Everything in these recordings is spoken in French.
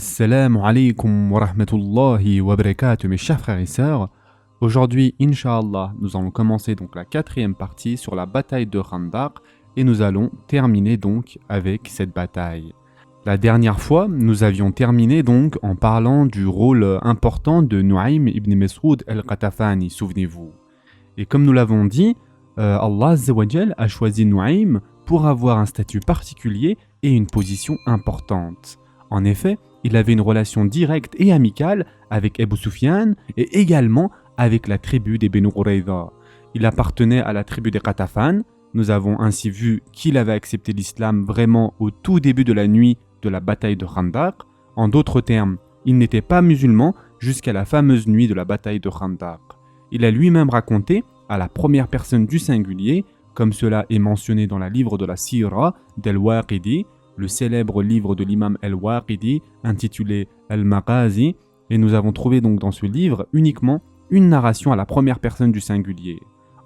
Assalamu alaikum wa rahmatullahi wa barakatuh mes chers frères et sœurs. Aujourd'hui, Inch'Allah, nous allons commencer donc la quatrième partie sur la bataille de Khandaq et nous allons terminer donc avec cette bataille. La dernière fois, nous avions terminé donc en parlant du rôle important de Nu'aym ibn Mas'ud al-Qatafani, souvenez-vous. Et comme nous l'avons dit, Allah Azza wa Jal a choisi Nu'aym pour avoir un statut particulier et une position importante. En effet, il avait une relation directe et amicale avec Abu Sufyan et également avec la tribu des Banu Qurayza. Il appartenait à la tribu des Qatafan. Nous avons ainsi vu qu'il avait accepté l'islam vraiment au tout début de la nuit de la bataille de Khandaq. En d'autres termes, il n'était pas musulman jusqu'à la fameuse nuit de la bataille de Khandaq. Il a lui-même raconté à la première personne du singulier, comme cela est mentionné dans le livre de la Sira d'Al-Waqidi, le célèbre livre de l'imam Al-Waqidi intitulé Al-Maghazi, et nous avons trouvé donc dans ce livre uniquement une narration à la première personne du singulier.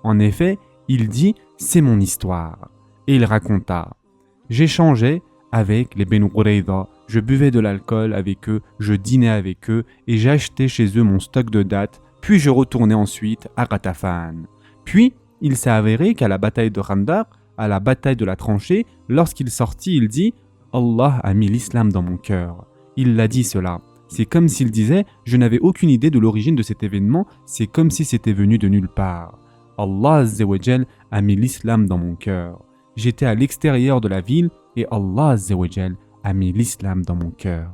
En effet, il dit « c'est mon histoire » et il raconta « j'échangeais avec les Banu Qurayza, je buvais de l'alcool avec eux, je dînais avec eux et j'achetais chez eux mon stock de dattes, puis je retournais ensuite à Qatafan. Puis, il s'est avéré qu'à la bataille de Khandaq, à la bataille de la tranchée, lorsqu'il sortit, il dit « Allah a mis l'islam dans mon cœur ». Il l'a dit cela. C'est comme s'il disait « Je n'avais aucune idée de l'origine de cet événement, c'est comme si c'était venu de nulle part. Allah Azza wa Jal a mis l'islam dans mon cœur. J'étais à l'extérieur de la ville et Allah Azza wa Jal a mis l'islam dans mon cœur.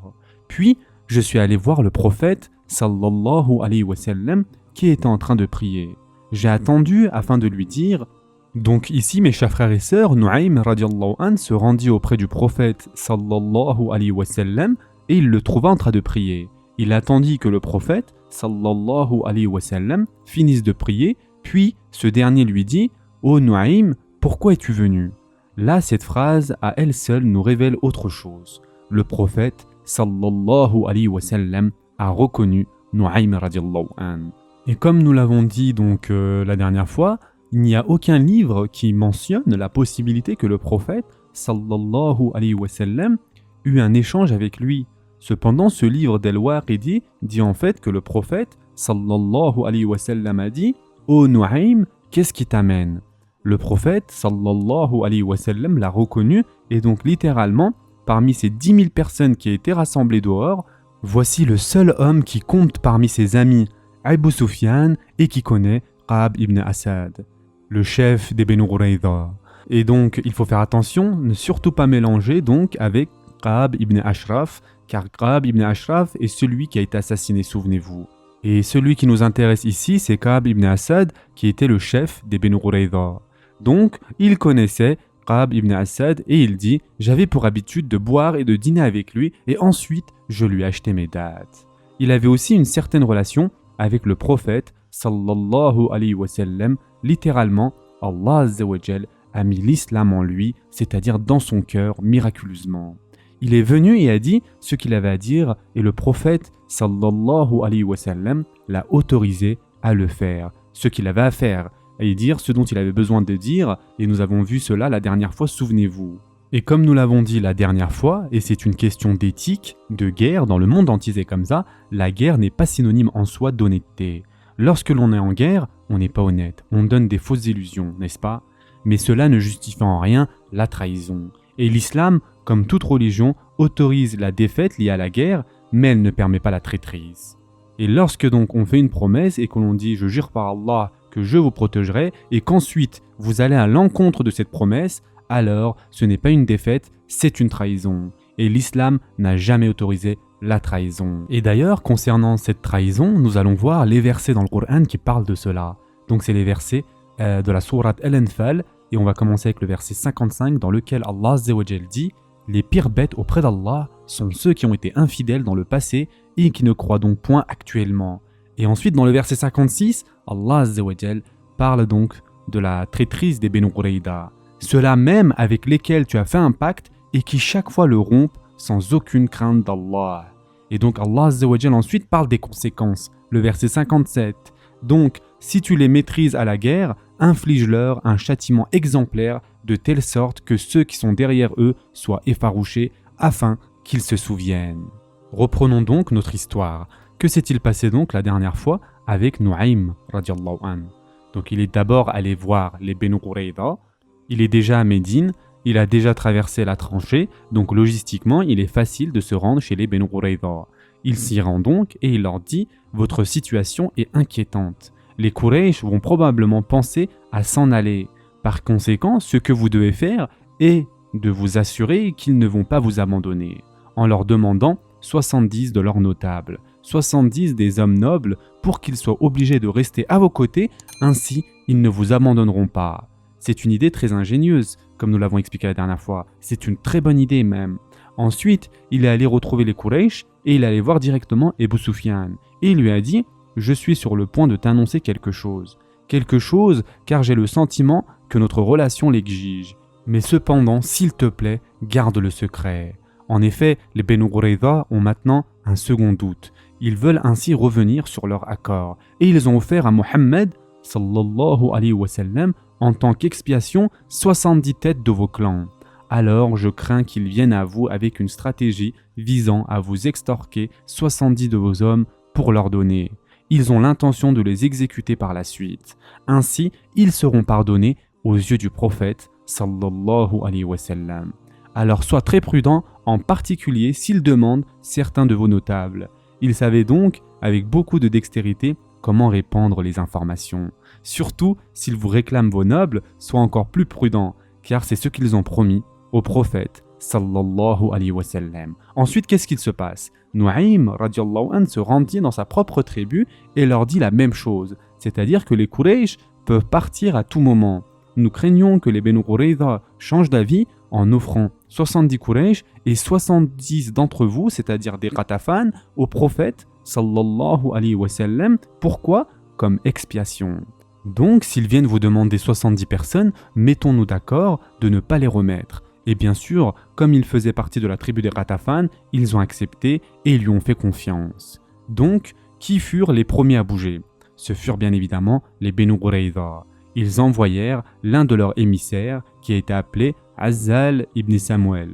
Puis, je suis allé voir le prophète sallallahu alayhi wa sallam qui était en train de prier. J'ai attendu afin de lui dire « Donc ici, mes chers frères et sœurs, Nu'aym radiallahu an se rendit auprès du prophète sallallahu alayhi wa sallam et il le trouva en train de prier. Il attendit que le prophète sallallahu alayhi wa sallam finisse de prier, puis ce dernier lui dit « Ô Nu'aym, pourquoi es-tu venu ?» Là, cette phrase à elle seule nous révèle autre chose. Le prophète sallallahu alayhi wa sallam a reconnu Nu'aym radiallahu an. Et comme nous l'avons dit donc la dernière fois, il n'y a aucun livre qui mentionne la possibilité que le prophète sallallahu alayhi wa sallam eut un échange avec lui. Cependant, ce livre d'Al-Waqidi dit en fait que le prophète sallallahu alayhi wa sallam a dit « Ô Nu'aym, qu'est-ce qui t'amène ?» Le prophète sallallahu alayhi wa sallam l'a reconnu et donc littéralement, parmi ces 10 000 personnes qui étaient rassemblées dehors, voici le seul homme qui compte parmi ses amis, Abu Sufyan, et qui connaît Ka'b ibn Asad, le chef des Banu Qurayza. Et donc, il faut faire attention, ne surtout pas mélanger donc avec Ka'b ibn Ashraf, car Ka'b ibn Ashraf est celui qui a été assassiné, souvenez-vous. Et celui qui nous intéresse ici, c'est Ka'b ibn Asad, qui était le chef des Banu Qurayza. Donc, il connaissait Ka'b ibn Asad et il dit « J'avais pour habitude de boire et de dîner avec lui et ensuite je lui achetais mes dattes. » Il avait aussi une certaine relation avec le prophète sallallahu alayhi wa sallam. Littéralement, Allah Azza wa Jal a mis l'islam en lui, c'est-à-dire dans son cœur miraculeusement. Il est venu et a dit ce qu'il avait à dire et le prophète sallallahu alayhi wa sallam l'a autorisé à le faire, ce qu'il avait à faire, et dire ce dont il avait besoin de dire, et nous avons vu cela la dernière fois, souvenez-vous. Et comme nous l'avons dit la dernière fois, et c'est une question d'éthique, de guerre, dans le monde entier c'est comme ça, la guerre n'est pas synonyme en soi d'honnêteté. Lorsque l'on est en guerre, on n'est pas honnête, on donne des fausses illusions, n'est-ce pas? Mais cela ne justifie en rien la trahison. Et l'islam, comme toute religion, autorise la défaite liée à la guerre, mais elle ne permet pas la traîtrise. Et lorsque donc on fait une promesse et que l'on dit « je jure par Allah que je vous protégerai » et qu'ensuite vous allez à l'encontre de cette promesse, alors ce n'est pas une défaite, c'est une trahison. Et l'islam n'a jamais autorisé la trahison. Et d'ailleurs, concernant cette trahison, nous allons voir les versets dans le Coran qui parlent de cela. Donc c'est les versets de la sourate Al-Anfal, et on va commencer avec le verset 55 dans lequel Allah Azza wa Jal dit « Les pires bêtes auprès d'Allah sont ceux qui ont été infidèles dans le passé et qui ne croient donc point actuellement. » Et ensuite dans le verset 56, Allah Azza wa Jal parle donc de la traîtrise des Banu Qurayza, ceux-là même avec lesquels tu as fait un pacte et qui chaque fois le rompent sans aucune crainte d'Allah. Et donc Allah Azza wa Jal ensuite parle des conséquences. Le verset 57. Donc, si tu les maîtrises à la guerre, inflige-leur un châtiment exemplaire de telle sorte que ceux qui sont derrière eux soient effarouchés afin qu'ils se souviennent. Reprenons donc notre histoire. Que s'est-il passé donc la dernière fois avec Nu'aym radiallahu anhu? Donc il est d'abord allé voir les Benu Qurayza, il est déjà à Médine, il a déjà traversé la tranchée, donc logistiquement il est facile de se rendre chez les Benu Qurayza. Il s'y rend donc et il leur dit « Votre situation est inquiétante. Les Quraysh vont probablement penser à s'en aller. Par conséquent, ce que vous devez faire est de vous assurer qu'ils ne vont pas vous abandonner, en leur demandant 70 de leurs notables, 70 des hommes nobles pour qu'ils soient obligés de rester à vos côtés, ainsi ils ne vous abandonneront pas. » C'est une idée très ingénieuse, comme nous l'avons expliqué la dernière fois. C'est une très bonne idée même. Ensuite, il est allé retrouver les Quraysh et il est allé voir directement Abu Sufyan. Et il lui a dit « Je suis sur le point de t'annoncer quelque chose. Quelque chose car j'ai le sentiment que notre relation l'exige. Mais cependant, s'il te plaît, garde le secret. » En effet, les Benu Qurayza ont maintenant un second doute. Ils veulent ainsi revenir sur leur accord. Et ils ont offert à Mohammed, sallallahu alayhi wa sallam, en tant qu'expiation 70 têtes de vos clans. Alors je crains qu'ils viennent à vous avec une stratégie visant à vous extorquer 70 de vos hommes pour leur donner. Ils ont l'intention de les exécuter par la suite. Ainsi, ils seront pardonnés aux yeux du prophète, sallallahu alayhi wa sallam. Alors sois très prudent, en particulier s'ils demandent certains de vos notables. Ils savaient donc, avec beaucoup de dextérité, comment répandre les informations. Surtout, s'ils vous réclament vos nobles, sois encore plus prudent, car c'est ce qu'ils ont promis au prophète, sallallahu alayhi wa sallam. Ensuite, qu'est-ce qu'il se passe? Nu'aym, radiallahu anhu, se rendit dans sa propre tribu et leur dit la même chose, c'est-à-dire que les Quraysh peuvent partir à tout moment. Nous craignons que les Benu Qurayza changent d'avis en offrant 70 Quraysh et 70 d'entre vous, c'est-à-dire des Ghatafan, au prophète, sallallahu alayhi wa sallam. Pourquoi? Comme expiation. Donc, s'ils viennent vous demander 70 personnes, mettons-nous d'accord de ne pas les remettre. Et bien sûr, comme ils faisaient partie de la tribu des Ghatafan, ils ont accepté et lui ont fait confiance. Donc, qui furent les premiers à bouger? Ce furent bien évidemment les Benu Qurayza. Ils envoyèrent l'un de leurs émissaires qui a été appelé Azzal ibn Samuel.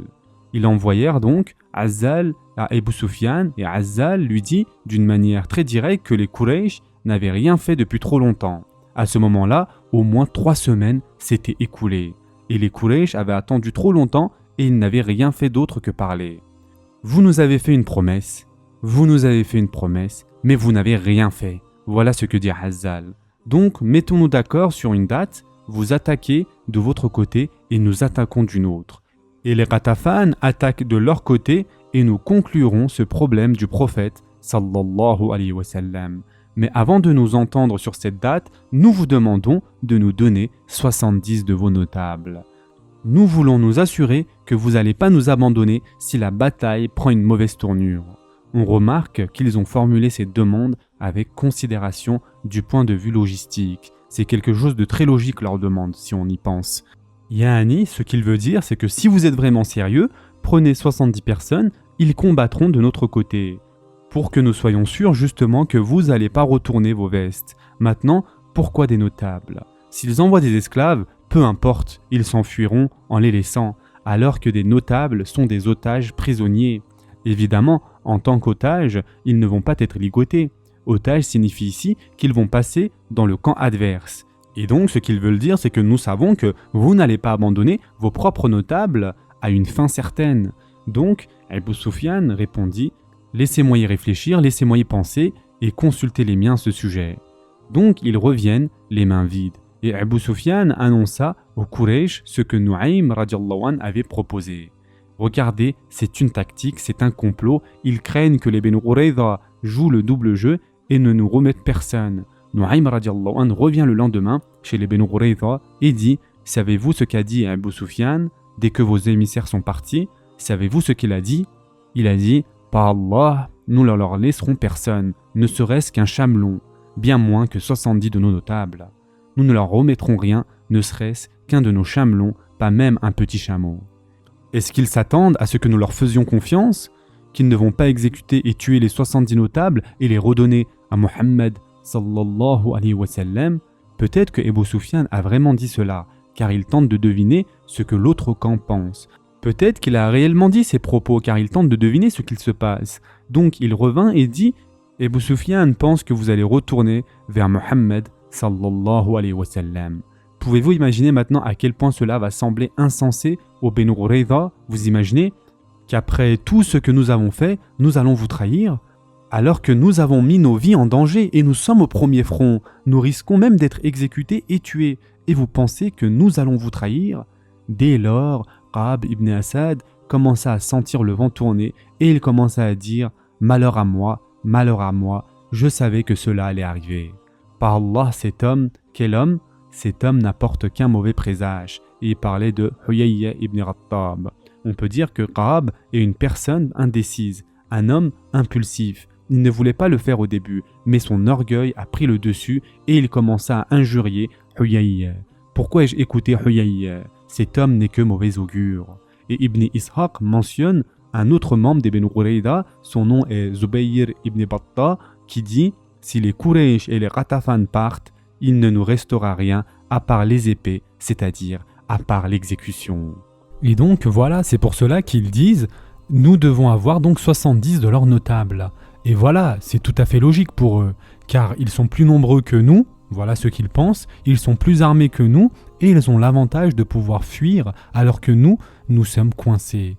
Ils envoyèrent donc Azzal à Abu Sufyan et Azzal lui dit d'une manière très directe que les Quraysh n'avaient rien fait depuis trop longtemps. À ce moment-là, au moins 3 semaines s'étaient écoulées et les Quraysh avaient attendu trop longtemps et ils n'avaient rien fait d'autre que parler. Vous nous avez fait une promesse, mais vous n'avez rien fait. Voilà ce que dit Azzal. Donc, mettons-nous d'accord sur une date, vous attaquez de votre côté et nous attaquons d'une autre. Et les Ghatafan attaquent de leur côté et nous conclurons ce problème du prophète, sallallahu alayhi wa sallam. Mais avant de nous entendre sur cette date, nous vous demandons de nous donner 70 de vos notables. Nous voulons nous assurer que vous n'allez pas nous abandonner si la bataille prend une mauvaise tournure. On remarque qu'ils ont formulé ces demandes avec considération du point de vue logistique. C'est quelque chose de très logique leur demande, si on y pense. Yani, ce qu'il veut dire, c'est que si vous êtes vraiment sérieux, prenez 70 personnes, ils combattront de notre côté. Pour que nous soyons sûrs justement que vous n'allez pas retourner vos vestes. Maintenant, pourquoi des notables? S'ils envoient des esclaves, peu importe, ils s'enfuiront en les laissant, alors que des notables sont des otages prisonniers. Évidemment, en tant qu'otages, ils ne vont pas être ligotés. Otages signifie ici qu'ils vont passer dans le camp adverse. Et donc, ce qu'ils veulent dire, c'est que nous savons que vous n'allez pas abandonner vos propres notables à une fin certaine. Donc, Abu Sufyan répondit « Laissez-moi y réfléchir, laissez-moi y penser et consulter les miens à ce sujet. » Donc, ils reviennent les mains vides. Et Abu Sufyan annonça aux Quraysh ce que Nu'aym radiallahu anhu avait proposé. Regardez, c'est une tactique, c'est un complot. Ils craignent que les Benu Qurayza jouent le double jeu et ne nous remettent personne. Nu'aym radiallahu anhu revient le lendemain chez les Benu Qurayza et dit « Savez-vous ce qu'a dit Abu Sufyan dès que vos émissaires sont partis? Savez-vous ce qu'il a dit? Il a dit « Par Allah, nous ne leur laisserons personne, ne serait-ce qu'un chamelon, bien moins que 70 de nos notables. Nous ne leur remettrons rien, ne serait-ce qu'un de nos chamelons, pas même un petit chameau. » Est-ce qu'ils s'attendent à ce que nous leur faisions confiance? Qu'ils ne vont pas exécuter et tuer les 70 notables et les redonner à Mohammed sallallahu alayhi wa sallam? Peut-être que Abu Sufyan a vraiment dit cela, car il tente de deviner ce que l'autre camp pense. Peut-être qu'il a réellement dit ces propos car il tente de deviner ce qu'il se passe. Donc il revint et dit « Abu Sufyan pense que vous allez retourner vers Mohammed sallallahu alayhi wa sallam. » Pouvez-vous imaginer maintenant à quel point cela va sembler insensé au Banu Qurayza? Vous imaginez qu'après tout ce que nous avons fait, nous allons vous trahir? Alors que nous avons mis nos vies en danger et nous sommes au premier front, nous risquons même d'être exécutés et tués. Et vous pensez que nous allons vous trahir? Dès lors, Ka'b ibn Asad commença à sentir le vent tourner et il commença à dire « Malheur à moi, je savais que cela allait arriver. » Par Allah, cet homme, quel homme? Cet homme n'apporte qu'un mauvais présage. Et il parlait de Huyayya ibn Rattab. On peut dire que Ka'b est une personne indécise, un homme impulsif. Il ne voulait pas le faire au début, mais son orgueil a pris le dessus et il commença à injurier Huyayya. Pourquoi ai-je écouté Huyayya? Cet homme n'est que mauvais augure. Et Ibn Ishaq mentionne un autre membre des Banu Qurayza, son nom est Zubayr ibn Battah, qui dit « Si les Quraysh et les Ghatafan partent, il ne nous restera rien à part les épées, c'est-à-dire à part l'exécution. » Et donc voilà, c'est pour cela qu'ils disent « Nous devons avoir donc 70 de leurs notables. » Et voilà, c'est tout à fait logique pour eux, car ils sont plus nombreux que nous, voilà ce qu'ils pensent, ils sont plus armés que nous, et ils ont l'avantage de pouvoir fuir, alors que nous sommes coincés.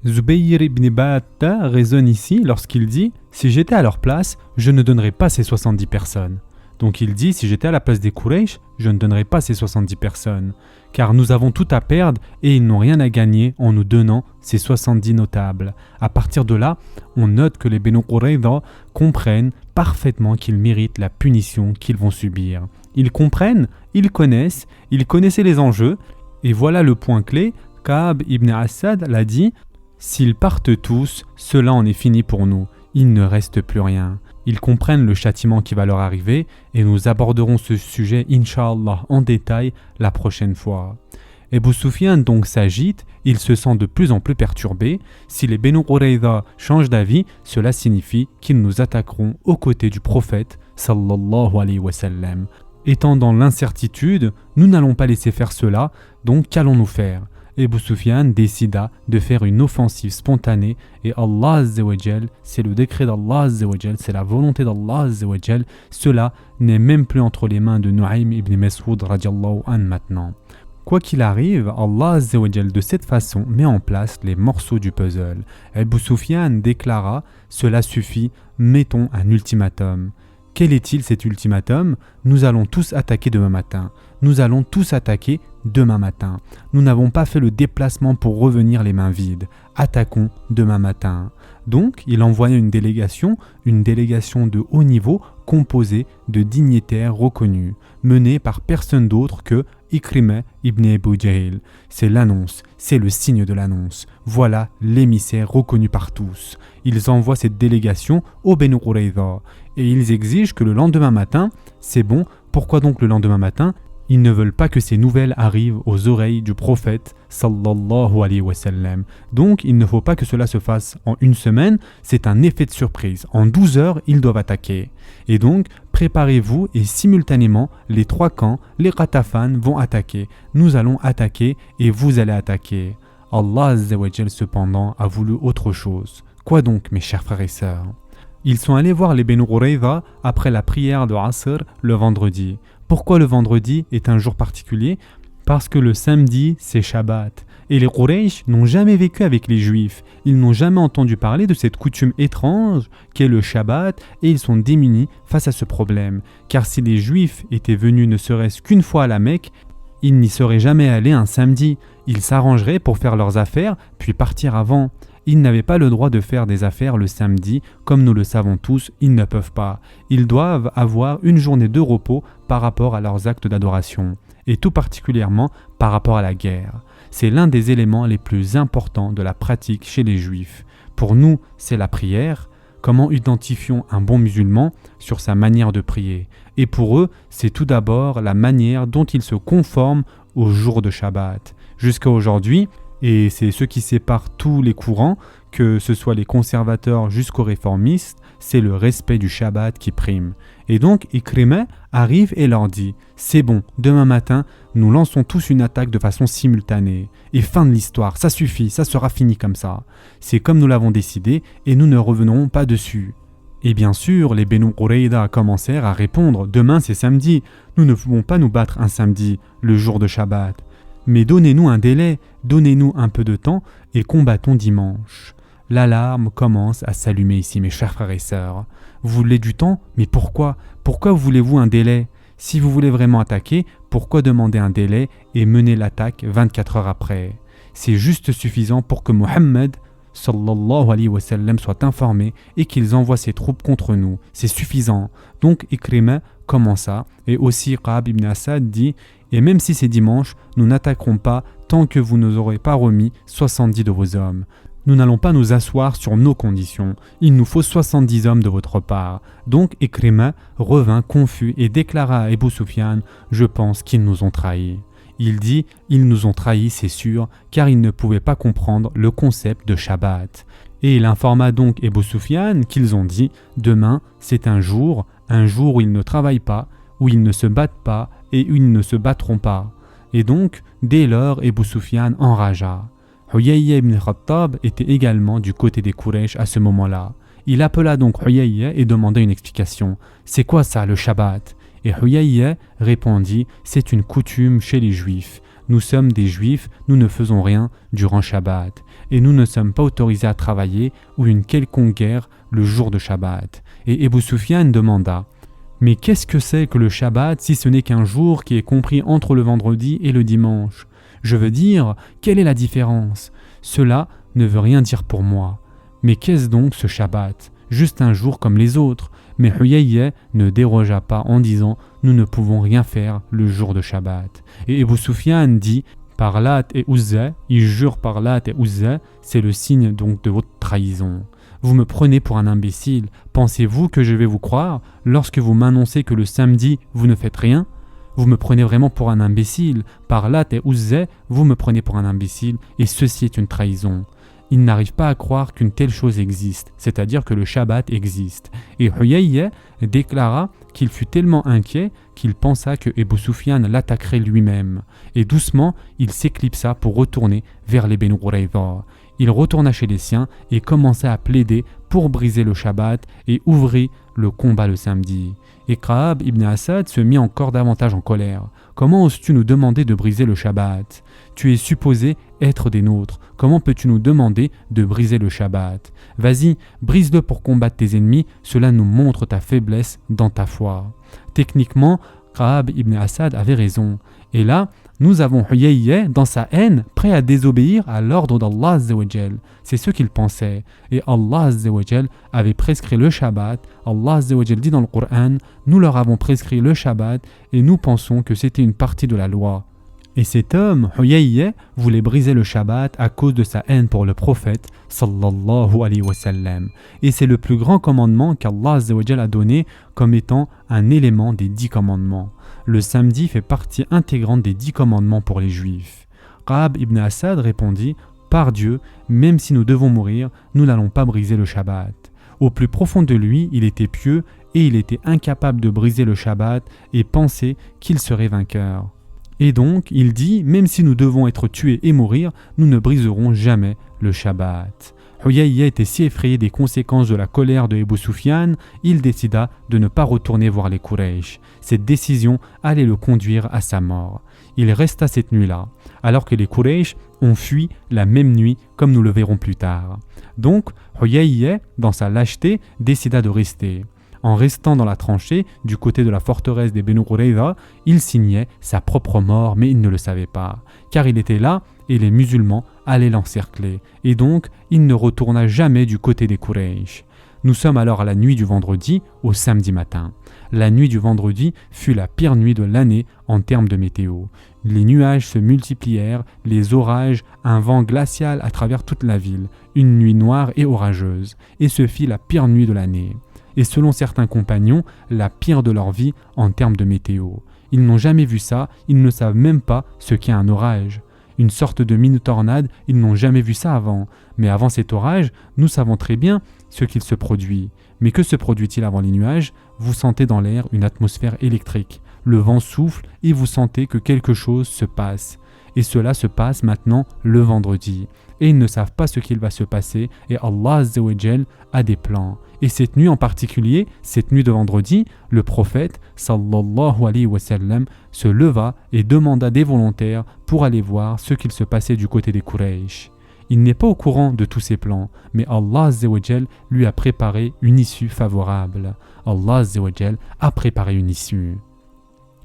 Zubayr ibn Battah raisonne ici lorsqu'il dit « Si j'étais à leur place, je ne donnerais pas ces 70 personnes. » Donc il dit « Si j'étais à la place des Quraysh, je ne donnerais pas ces 70 personnes. » Car nous avons tout à perdre et ils n'ont rien à gagner en nous donnant ces 70 notables. À partir de là, on note que les Banu Qurayza comprennent parfaitement qu'ils méritent la punition qu'ils vont subir. Ils comprennent, ils connaissaient les enjeux, et voilà le point clé, Ka'b ibn Asad l'a dit, « S'ils partent tous, cela en est fini pour nous, il ne reste plus rien. » Ils comprennent le châtiment qui va leur arriver et nous aborderons ce sujet, Inch'Allah, en détail la prochaine fois. Abu Sufyan donc s'agite, il se sent de plus en plus perturbé. Si les Banu Qurayza changent d'avis, cela signifie qu'ils nous attaqueront aux côtés du prophète, sallallahu alayhi wa sallam. Étant dans l'incertitude, nous n'allons pas laisser faire cela, donc qu'allons-nous faire? Abu Sufyan décida de faire une offensive spontanée et Allah Azza wa Jal, c'est le décret d'Allah Azza wa Jal, c'est la volonté d'Allah Azza wa Jal, cela n'est même plus entre les mains de Nu'aym ibn Mas'ud radiallahu anhu maintenant. Quoi qu'il arrive, Allah Azza wa Jal de cette façon met en place les morceaux du puzzle. Abu Sufyan déclara « Cela suffit, mettons un ultimatum ». Quel est-il cet ultimatum? Nous allons tous attaquer demain matin. Nous allons tous attaquer demain matin. Nous n'avons pas fait le déplacement pour revenir les mains vides. Attaquons demain matin. Donc, il envoya une délégation de haut niveau composée de dignitaires reconnus, menée par personne d'autre que Ikrimah ibn Abu Jahl. C'est l'annonce, c'est le signe de l'annonce. Voilà l'émissaire reconnu par tous. Ils envoient cette délégation au Banu Qurayza et ils exigent que le lendemain matin, c'est bon. Pourquoi donc le lendemain matin? Ils ne veulent pas que ces nouvelles arrivent aux oreilles du prophète sallallahu alayhi wa sallam. Donc il ne faut pas que cela se fasse en une semaine, c'est un effet de surprise. En 12 heures, ils doivent attaquer. Et donc, préparez-vous et simultanément, les trois camps, les Ghatafan vont attaquer. Nous allons attaquer et vous allez attaquer. Allah Azza wa Jal cependant a voulu autre chose. Quoi donc, mes chers frères et sœurs? Ils sont allés voir les Banu Qurayza après la prière de Asr le vendredi. Pourquoi le vendredi est un jour particulier? Parce que le samedi, c'est Shabbat. Et les Quraysh n'ont jamais vécu avec les Juifs. Ils n'ont jamais entendu parler de cette coutume étrange qu'est le Shabbat et ils sont démunis face à ce problème. Car si les Juifs étaient venus ne serait-ce qu'une fois à la Mecque, ils n'y seraient jamais allés un samedi. Ils s'arrangeraient pour faire leurs affaires puis partir avant. Ils n'avaient pas le droit de faire des affaires le samedi, comme nous le savons tous, ils ne peuvent pas. Ils doivent avoir une journée de repos par rapport à leurs actes d'adoration, et tout particulièrement par rapport à la guerre. C'est l'un des éléments les plus importants de la pratique chez les Juifs. Pour nous, c'est la prière. Comment identifions un bon musulman? Sur sa manière de prier. Et pour eux, c'est tout d'abord la manière dont ils se conforment au jour de Shabbat. Jusqu'à aujourd'hui, et c'est ce qui sépare tous les courants, que ce soit les conservateurs jusqu'aux réformistes, c'est le respect du Shabbat qui prime. Et donc Ikrimah arrive et leur dit « C'est bon, demain matin, nous lançons tous une attaque de façon simultanée. Et fin de l'histoire, ça suffit, ça sera fini comme ça. C'est comme nous l'avons décidé et nous ne revenons pas dessus. » Et bien sûr, les Benu Qurayda commencèrent à répondre « Demain c'est samedi, nous ne pouvons pas nous battre un samedi, le jour de Shabbat. Mais donnez-nous un délai, donnez-nous un peu de temps et combattons dimanche. » L'alarme commence à s'allumer ici, mes chers frères et sœurs. Vous voulez du temps? Mais pourquoi? Pourquoi voulez-vous un délai? Si vous voulez vraiment attaquer, pourquoi demander un délai et mener l'attaque 24 heures après? C'est juste suffisant pour que Mohammed sallallahu alayhi wa sallam soit informé et qu'ils envoient ses troupes contre nous. C'est suffisant. Donc Ikrimah commença et aussi Ka'b ibn Asad dit « Et même si c'est dimanche, nous n'attaquerons pas tant que vous ne nous aurez pas remis 70 de vos hommes. Nous n'allons pas nous asseoir sur nos conditions. Il nous faut 70 hommes de votre part. » Donc Ikrimah revint confus et déclara à Abu Sufyan « Je pense qu'ils nous ont trahis. » Il dit « Ils nous ont trahis, c'est sûr, car ils ne pouvaient pas comprendre le concept de Shabbat. » Et il informa donc Abu Sufyan qu'ils ont dit « Demain, c'est un jour où ils ne travaillent pas, où ils ne se battent pas et où ils ne se battront pas. » Et donc, dès lors, Abu Sufyan enragea. Huyayya ibn Khattab était également du côté des Quraysh à ce moment-là. Il appela donc Huyayya et demanda une explication. « C'est quoi ça, le Shabbat ?» Et Huyayya répondit « C'est une coutume chez les Juifs. Nous sommes des Juifs, nous ne faisons rien durant Shabbat. Et nous ne sommes pas autorisés à travailler ou une quelconque guerre le jour de Shabbat. » Et Abu Sufyan demanda « Mais qu'est-ce que c'est que le Shabbat si ce n'est qu'un jour qui est compris entre le vendredi et le dimanche? Je veux dire, quelle est la différence? Cela ne veut rien dire pour moi. Mais qu'est-ce donc ce Shabbat? Juste un jour comme les autres. » Mais Huyayya ne dérogea pas en disant « Nous ne pouvons rien faire le jour de Shabbat. » Et Abu Sufyan dit « Par Lat et Uzza, il jure par Lat et Uzza, c'est le signe donc de votre trahison. Vous me prenez pour un imbécile. Pensez-vous que je vais vous croire lorsque vous m'annoncez que le samedi, vous ne faites rien? Vous me prenez vraiment pour un imbécile. Par Lat et Uzza, vous me prenez pour un imbécile et ceci est une trahison. » Il n'arrive pas à croire qu'une telle chose existe, c'est-à-dire que le Shabbat existe. Et Huyayya déclara qu'il fut tellement inquiet qu'il pensa que Abu Sufyan l'attaquerait lui-même. Et doucement, il s'éclipsa pour retourner vers les Benu Qurayza. Il retourna chez les siens et commença à plaider pour briser le Shabbat et ouvrir le combat le samedi. Et Ka'b ibn Asad se mit encore davantage en colère. « Comment oses-tu nous demander de briser le Shabbat? Tu es supposé être des nôtres. Comment peux-tu nous demander de briser le Shabbat? Vas-y, brise-le pour combattre tes ennemis, cela nous montre ta faiblesse dans ta foi. » Techniquement, Ka'b ibn Asad avait raison. Et là, nous avons Huyayya dans sa haine, prêt à désobéir à l'ordre d'Allah Azza wa Jal. C'est ce qu'il pensait. Et Allah Azza wa Jal avait prescrit le Shabbat. Allah Azza wa Jal dit dans le Coran, nous leur avons prescrit le Shabbat et nous pensons que c'était une partie de la loi. Et cet homme, Huyayya, voulait briser le Shabbat à cause de sa haine pour le prophète sallallahu alayhi wa sallam. Et c'est le plus grand commandement qu'Allah Azza wa Jal a donné comme étant un élément des 10 commandements. Le samedi fait partie intégrante des 10 commandements pour les Juifs. Ka'b ibn Asad répondit « Par Dieu, même si nous devons mourir, nous n'allons pas briser le Shabbat. » Au plus profond de lui, il était pieux et il était incapable de briser le Shabbat et pensait qu'il serait vainqueur. Et donc, il dit « Même si nous devons être tués et mourir, nous ne briserons jamais le Shabbat. » Huyayya était si effrayé des conséquences de la colère de Abu Sufyan, il décida de ne pas retourner voir les Quraysh. Cette décision allait le conduire à sa mort. Il resta cette nuit-là, alors que les Quraysh ont fui la même nuit, comme nous le verrons plus tard. Donc, Huyayya, dans sa lâcheté, décida de rester. En restant dans la tranchée, du côté de la forteresse des Benu Qurayza, il signait sa propre mort, mais il ne le savait pas, car il était là et les musulmans allaient l'encercler, et donc il ne retourna jamais du côté des Quraysh. Nous sommes alors à la nuit du vendredi au samedi matin. La nuit du vendredi fut la pire nuit de l'année en termes de météo. Les nuages se multiplièrent, les orages, un vent glacial à travers toute la ville, une nuit noire et orageuse, et ce fit la pire nuit de l'année. Et selon certains compagnons, la pire de leur vie en termes de météo. Ils n'ont jamais vu ça, ils ne savent même pas ce qu'est un orage. Une sorte de mini-tornade, ils n'ont jamais vu ça avant. Mais avant cet orage, nous savons très bien ce qu'il se produit. Mais que se produit-il avant les nuages? Vous sentez dans l'air une atmosphère électrique. Le vent souffle et vous sentez que quelque chose se passe. Et cela se passe maintenant le vendredi. Et ils ne savent pas ce qu'il va se passer et Allah Azza wa Jal a des plans. Et cette nuit en particulier, cette nuit de vendredi, le prophète sallallahu alayhi wa sallam se leva et demanda des volontaires pour aller voir ce qu'il se passait du côté des Quraysh. Il n'est pas au courant de tous ses plans, mais Allah Azza wa Jal lui a préparé une issue favorable. Allah Azza wa Jal a préparé une issue.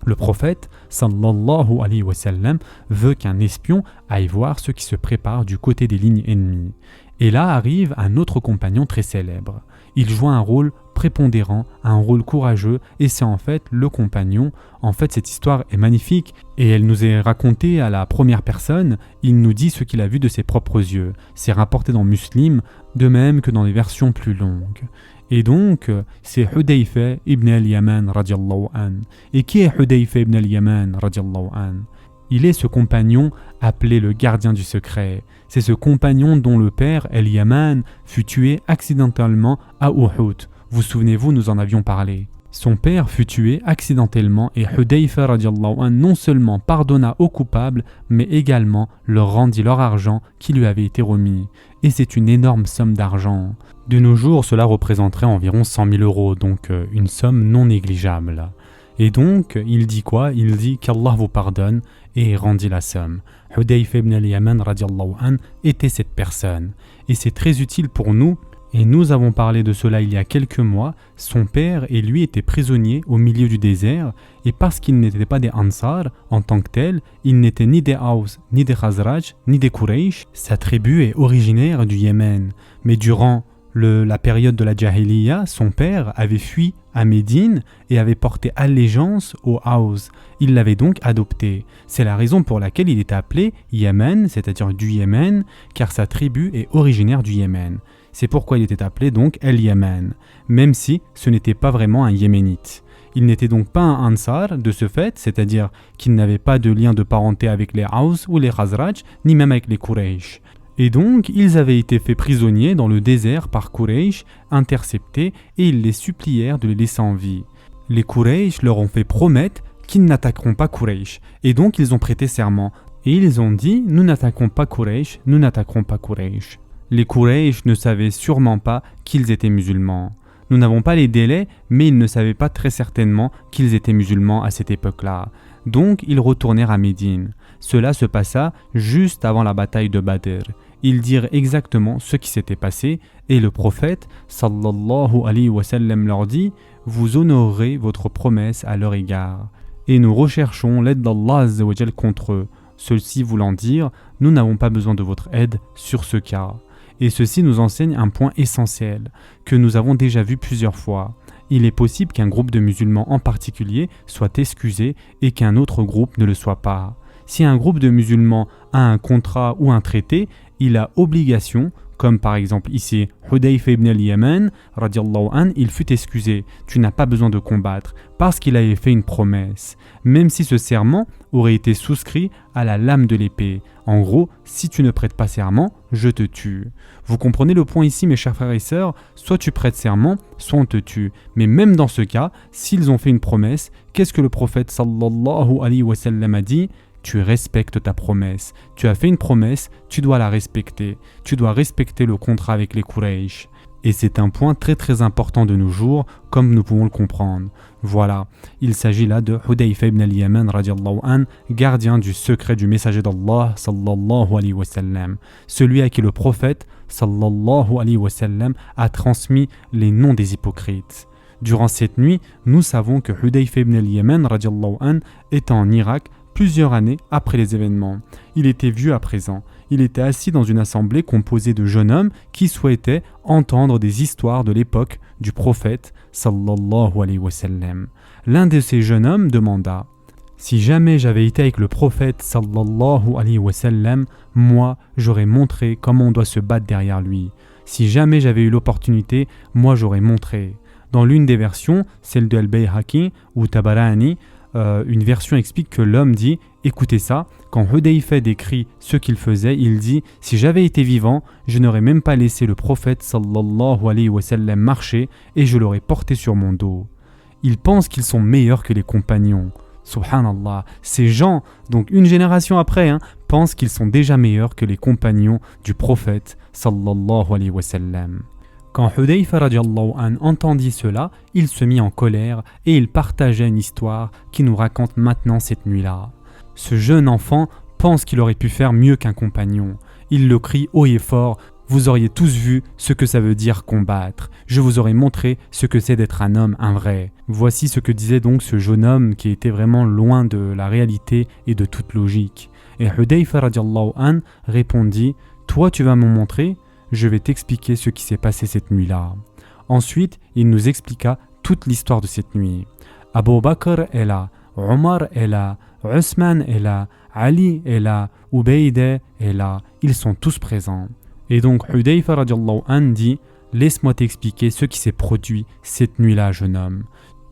Le prophète sallallahu alayhi wa sallam veut qu'un espion aille voir ce qui se prépare du côté des lignes ennemies. Et là arrive un autre compagnon très célèbre. Il joue un rôle prépondérant, un rôle courageux, et c'est en fait le compagnon. En fait, cette histoire est magnifique et elle nous est racontée à la première personne. Il nous dit ce qu'il a vu de ses propres yeux. C'est rapporté dans Muslim, de même que dans les versions plus longues. Et donc, c'est Hudayfa ibn al-Yaman radiallahu an. Et qui est Hudayfa ibn al-Yaman radiallahu an? Il est ce compagnon appelé le gardien du secret. C'est ce compagnon dont le père, El-Yaman, fut tué accidentellement à Uhud. Vous souvenez-vous, nous en avions parlé. Son père fut tué accidentellement et Hudayfa radiallahu an non seulement pardonna aux coupables, mais également leur rendit leur argent qui lui avait été remis. Et c'est une énorme somme d'argent. De nos jours, cela représenterait environ 100 000 €, donc une somme non négligeable. Et donc, il dit quoi? Il dit qu'Allah vous pardonne et rendit la somme. Hudayfa ibn al-Yaman radiallahu an était cette personne. Et c'est très utile pour nous. Et nous avons parlé de cela il y a quelques mois. Son père et lui étaient prisonniers au milieu du désert. Et parce qu'ils n'étaient pas des Ansar en tant que tels, ils n'étaient ni des Aws, ni des Khazraj, ni des Quraysh. Sa tribu est originaire du Yémen. Mais durant la période de la Jahiliya, son père avait fui à Médine et avait porté allégeance aux Aws. Il l'avait donc adopté. C'est la raison pour laquelle il est appelé Yémen, c'est-à-dire du Yémen, car sa tribu est originaire du Yémen. C'est pourquoi il était appelé donc El-Yémen, même si ce n'était pas vraiment un Yéménite. Il n'était donc pas un Ansar de ce fait, c'est-à-dire qu'il n'avait pas de lien de parenté avec les Aws ou les Khazraj, ni même avec les Quraysh. Et donc, ils avaient été faits prisonniers dans le désert par Quraysh, interceptés, et ils les supplièrent de les laisser en vie. Les Quraysh leur ont fait promettre qu'ils n'attaqueront pas Quraysh, et donc ils ont prêté serment. Et ils ont dit « Nous n'attaquons pas Quraysh, nous n'attaquerons pas Quraysh ». Les Quraysh ne savaient sûrement pas qu'ils étaient musulmans. Nous n'avons pas les délais, mais ils ne savaient pas très certainement qu'ils étaient musulmans à cette époque-là. Donc, ils retournèrent à Médine. Cela se passa juste avant la bataille de Badr. Ils dirent exactement ce qui s'était passé et le prophète sallallahu alayhi wa sallam leur dit « Vous honorerez votre promesse à leur égard. Et nous recherchons l'aide d'Allah Azza wa Jal contre eux. Ceci voulant dire « Nous n'avons pas besoin de votre aide sur ce cas. » Et ceci nous enseigne un point essentiel que nous avons déjà vu plusieurs fois. Il est possible qu'un groupe de musulmans en particulier soit excusé et qu'un autre groupe ne le soit pas. Si un groupe de musulmans a un contrat ou un traité, il a obligation, comme par exemple ici Hudayfa ibn al-Yaman, radiallahu an, il fut excusé, tu n'as pas besoin de combattre, parce qu'il avait fait une promesse, même si ce serment aurait été souscrit à la lame de l'épée. En gros, si tu ne prêtes pas serment, je te tue. Vous comprenez le point ici, mes chers frères et sœurs, soit tu prêtes serment, soit on te tue. Mais même dans ce cas, s'ils ont fait une promesse, qu'est-ce que le prophète sallallahu alayhi wa sallam a dit ? Tu respectes ta promesse. Tu as fait une promesse, tu dois la respecter. Tu dois respecter le contrat avec les Quraysh. Et c'est un point très très important de nos jours, comme nous pouvons le comprendre. Voilà, il s'agit là de Hudayfa ibn al-Yaman radiallahu an, gardien du secret du messager d'Allah sallallahu alayhi wa sallam. Celui à qui le prophète sallallahu alayhi wa sallam a transmis les noms des hypocrites. Durant cette nuit, nous savons que Hudayfa ibn al-Yaman radiallahu an était en Irak plusieurs années après les événements. Il était vieux à présent. Il était assis dans une assemblée composée de jeunes hommes qui souhaitaient entendre des histoires de l'époque du prophète sallallahu alayhi wa sallam. L'un de ces jeunes hommes demanda « Si jamais j'avais été avec le prophète sallallahu alayhi wa sallam, moi j'aurais montré comment on doit se battre derrière lui. Si jamais j'avais eu l'opportunité, moi j'aurais montré. » Dans l'une des versions, celle de Al-Bayhaqi ou Tabarani, une version explique que l'homme dit, écoutez ça, quand Hudayfa décrit ce qu'il faisait, il dit, si j'avais été vivant, je n'aurais même pas laissé le prophète sallallahu alayhi wa sallam marcher et je l'aurais porté sur mon dos. Ils pensent qu'ils sont meilleurs que les compagnons. Subhanallah, ces gens, donc une génération après, pensent qu'ils sont déjà meilleurs que les compagnons du prophète sallallahu alayhi wa sallam. Quand Hudayfa radiallahu an entendit cela, il se mit en colère et il partageait une histoire qui nous raconte maintenant cette nuit-là. Ce jeune enfant pense qu'il aurait pu faire mieux qu'un compagnon. Il le crie haut et fort, vous auriez tous vu ce que ça veut dire combattre. Je vous aurais montré ce que c'est d'être un homme, un vrai. Voici ce que disait donc ce jeune homme qui était vraiment loin de la réalité et de toute logique. Et Hudayfa radiallahu an répondit, toi tu vas me montrer, je vais t'expliquer ce qui s'est passé cette nuit-là. Ensuite, il nous expliqua toute l'histoire de cette nuit. Abu Bakr est là, Omar est là, Othman est là, Ali est là, Ubaydah est là, ils sont tous présents. Et donc Hudayfa radiallahu an dit, laisse-moi t'expliquer ce qui s'est produit cette nuit-là, jeune homme.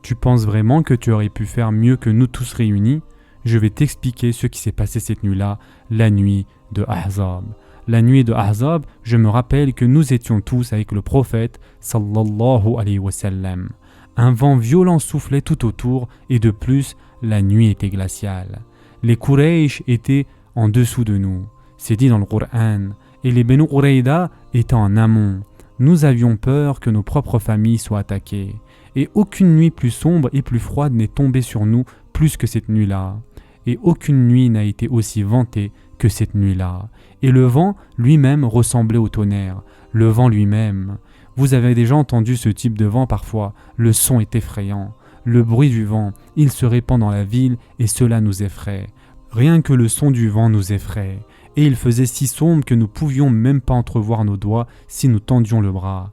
Tu penses vraiment que tu aurais pu faire mieux que nous tous réunis? Je vais t'expliquer ce qui s'est passé cette nuit-là, la nuit de Ahzab. La nuit de Ahzab, je me rappelle que nous étions tous avec le prophète sallallahu alayhi wa sallam. Un vent violent soufflait tout autour et de plus, la nuit était glaciale. Les Quraysh étaient en dessous de nous, c'est dit dans le Coran, et les Benu Qurayda étaient en amont. Nous avions peur que nos propres familles soient attaquées. Et aucune nuit plus sombre et plus froide n'est tombée sur nous plus que cette nuit-là. Et aucune nuit n'a été aussi ventée que cette nuit-là. Et le vent lui-même ressemblait au tonnerre. Le vent lui-même. Vous avez déjà entendu ce type de vent parfois. Le son est effrayant. Le bruit du vent, il se répand dans la ville et cela nous effraie. Rien que le son du vent nous effraie. Et il faisait si sombre que nous pouvions même pas entrevoir nos doigts si nous tendions le bras.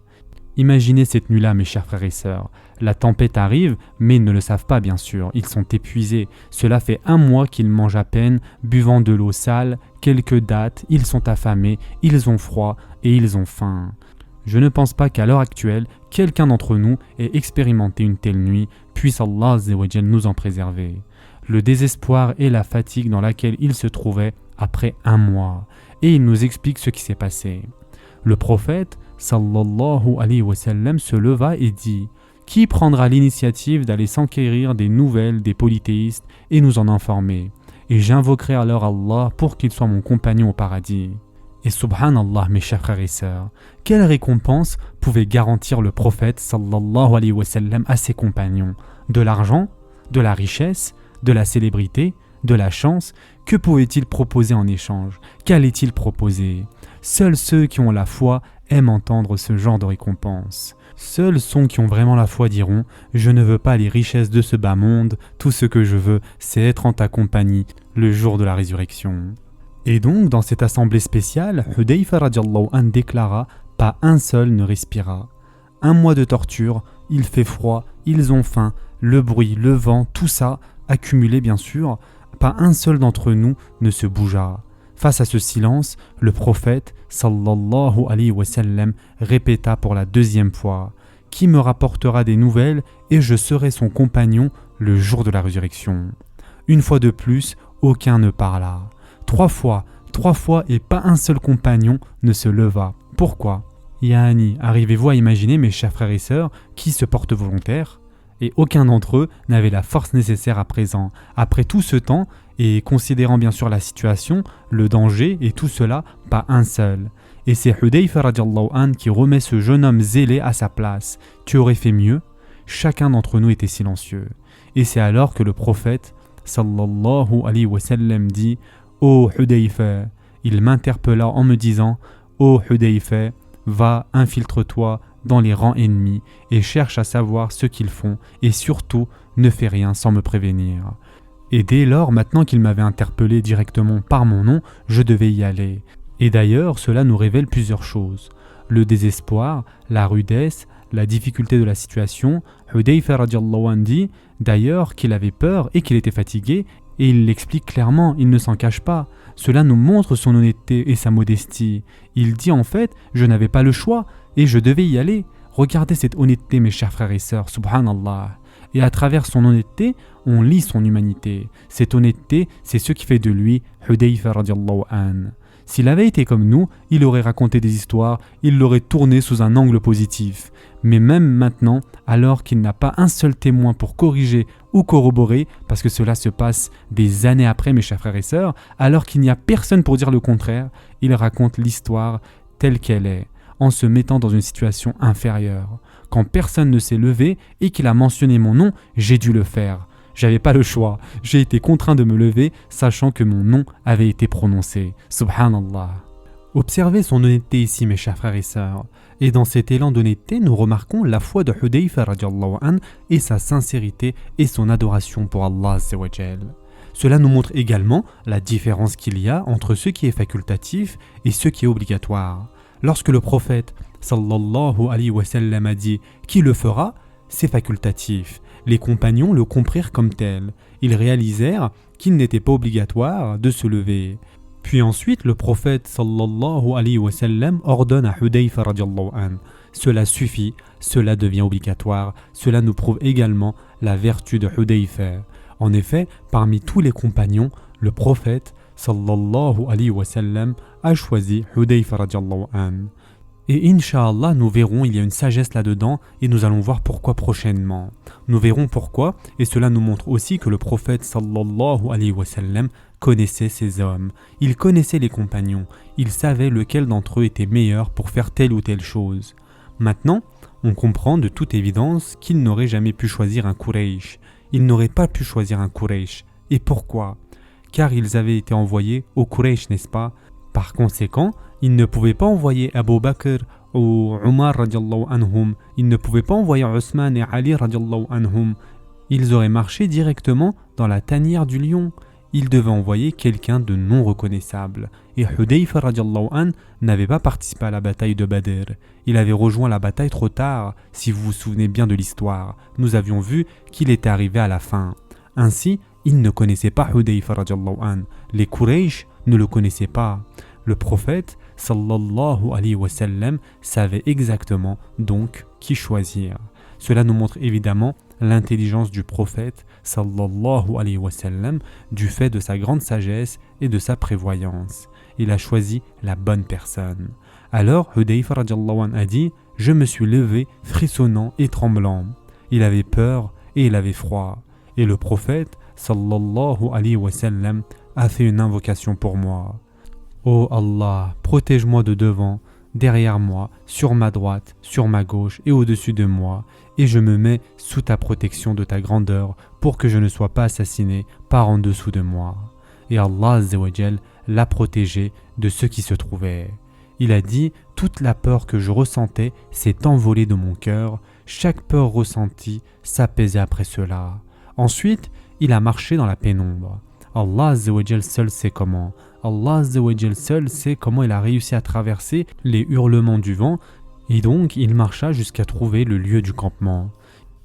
Imaginez cette nuit-là, mes chers frères et sœurs. La tempête arrive, mais ils ne le savent pas bien sûr, ils sont épuisés. Cela fait 1 mois qu'ils mangent à peine, buvant de l'eau sale, quelques dattes, ils sont affamés, ils ont froid et ils ont faim. Je ne pense pas qu'à l'heure actuelle, quelqu'un d'entre nous ait expérimenté une telle nuit, puisse Allah Azza wa Jal nous en préserver. Le désespoir et la fatigue dans laquelle ils se trouvaient après 1 mois. Et il nous explique ce qui s'est passé. Le prophète, sallallahu alayhi wa sallam, se leva et dit « Qui prendra l'initiative d'aller s'enquérir des nouvelles des polythéistes et nous en informer? Et j'invoquerai alors Allah pour qu'il soit mon compagnon au paradis. » Et subhanallah, mes chers frères et sœurs, quelle récompense pouvait garantir le prophète sallallahu alayhi wa sallam à ses compagnons? De l'argent? De la richesse? De la célébrité? De la chance? Que pouvait-il proposer en échange? Qu'allait-il proposer? Seuls ceux qui ont la foi aiment entendre ce genre de récompense. Seuls ceux qui ont vraiment la foi diront « Je ne veux pas les richesses de ce bas monde, tout ce que je veux, c'est être en ta compagnie le jour de la résurrection. » Et donc, dans cette assemblée spéciale, Hudayfa radiallahu an déclara « Pas un seul ne respira. 1 mois de torture, il fait froid, ils ont faim, le bruit, le vent, tout ça, accumulé bien sûr, pas un seul d'entre nous ne se bougea. » Face à ce silence, le prophète sallallahu alayhi wa sallam répéta pour la 2e fois « Qui me rapportera des nouvelles et je serai son compagnon le jour de la résurrection. » Une fois de plus, aucun ne parla. 3 fois et pas un seul compagnon ne se leva. Pourquoi? Yani, arrivez-vous à imaginer, mes chers frères et sœurs, qui se portent volontaires? Et aucun d'entre eux n'avait la force nécessaire à présent. Après tout ce temps, et considérant bien sûr la situation, le danger et tout cela, pas un seul. Et c'est Hudayfa radiallahu an qui remet ce jeune homme zélé à sa place. Tu aurais fait mieux? Chacun d'entre nous était silencieux. Et c'est alors que le prophète sallallahu alayhi wa sallam dit « Ô Hudayfa » il m'interpella en me disant « Ô Hudayfa, va, infiltre-toi dans les rangs ennemis et cherche à savoir ce qu'ils font et surtout ne fais rien sans me prévenir. » Et dès lors, maintenant qu'il m'avait interpellé directement par mon nom, je devais y aller. Et d'ailleurs, cela nous révèle plusieurs choses. Le désespoir, la rudesse, la difficulté de la situation. Hudayfa radiallahu anhu dit d'ailleurs qu'il avait peur et qu'il était fatigué, et il l'explique clairement, il ne s'en cache pas. Cela nous montre son honnêteté et sa modestie. Il dit en fait, je n'avais pas le choix et je devais y aller. Regardez cette honnêteté, mes chers frères et sœurs, subhanallah. et à travers son honnêteté, on lit son humanité. Cette honnêteté, c'est ce qui fait de lui Hudayfa radiallahu anhu. S'il avait été comme nous, il aurait raconté des histoires, il l'aurait tourné sous un angle positif. Mais même maintenant, alors qu'il n'a pas un seul témoin pour corriger ou corroborer, parce que cela se passe des années après, mes chers frères et sœurs, alors qu'il n'y a personne pour dire le contraire, il raconte l'histoire telle qu'elle est, en se mettant dans une situation inférieure. Quand personne ne s'est levé et qu'il a mentionné mon nom, j'ai dû le faire. J'avais pas le choix. J'ai été contraint de me lever, sachant que mon nom avait été prononcé. Subhanallah. Observez son honnêteté ici, mes chers frères et sœurs. Et dans cet élan d'honnêteté, nous remarquons la foi de Hudayfa radiallahu anhu et sa sincérité et son adoration pour Allah azza wa jal. Cela nous montre également la différence qu'il y a entre ce qui est facultatif et ce qui est obligatoire. Lorsque le prophète sallallahu alayhi wa sallam a dit « Qui le fera ?» c'est facultatif. Les compagnons le comprirent comme tel. Ils réalisèrent qu'il n'était pas obligatoire de se lever. Puis ensuite, le prophète sallallahu alayhi wa sallam ordonne à Hudayfa radiallahu anhu. Cela suffit, cela devient obligatoire. Cela nous prouve également la vertu de Hudayfa. En effet, parmi tous les compagnons, le prophète sallallahu alayhi wa sallam a choisi Hudayfa radiallahu anhu. Et Inch'Allah, nous verrons, il y a une sagesse là-dedans et nous allons voir pourquoi prochainement. Nous verrons pourquoi et cela nous montre aussi que le prophète sallallahu alayhi wa sallam connaissait ces hommes. Il connaissait les compagnons. Il savait lequel d'entre eux était meilleur pour faire telle ou telle chose. Maintenant, on comprend de toute évidence qu'il n'aurait jamais pu choisir un Quraysh. Il n'aurait pas pu choisir un Quraysh. Et pourquoi ? Car ils avaient été envoyés au Quraysh, n'est-ce pas ? Par conséquent, il ne pouvait pas envoyer Abu Bakr ou Omar radiallahu anhum. Il ne pouvait pas envoyer Othman et Ali radiallahu anhum. Ils auraient marché directement dans la tanière du lion. Il devait envoyer quelqu'un de non reconnaissable. Et Hudayfa radiallahu anhu n'avait pas participé à la bataille de Badr. Il avait rejoint la bataille trop tard, si vous vous souvenez bien de l'histoire. Nous avions vu qu'il était arrivé à la fin. Ainsi, il ne connaissait pas Hudayfa radiallahu anhu. Les Quraysh ne le connaissaient pas. Le prophète sallallahu alayhi wa sallam savait exactement donc qui choisir. Cela nous montre évidemment l'intelligence du prophète sallallahu alayhi wa sallam du fait de sa grande sagesse et de sa prévoyance. Il a choisi la bonne personne. Alors Hudayfa radiallahu anhu a dit « Je me suis levé frissonnant et tremblant. » Il avait peur et il avait froid. Et le prophète sallallahu alayhi wa sallam a fait une invocation pour moi. Ô Allah, protège-moi de devant, derrière moi, sur ma droite, sur ma gauche et au-dessus de moi, et je me mets sous ta protection de ta grandeur pour que je ne sois pas assassiné par en dessous de moi. Et Allah azza wa jal l'a protégé de ce qui se trouvait. Il a dit, toute la peur que je ressentais s'est envolée de mon cœur, chaque peur ressentie s'apaisait après cela. Ensuite, il a marché dans la pénombre. Allah azza wa jal seul sait comment. Allah azza wa jal seul sait comment il a réussi à traverser les hurlements du vent et donc il marcha jusqu'à trouver le lieu du campement.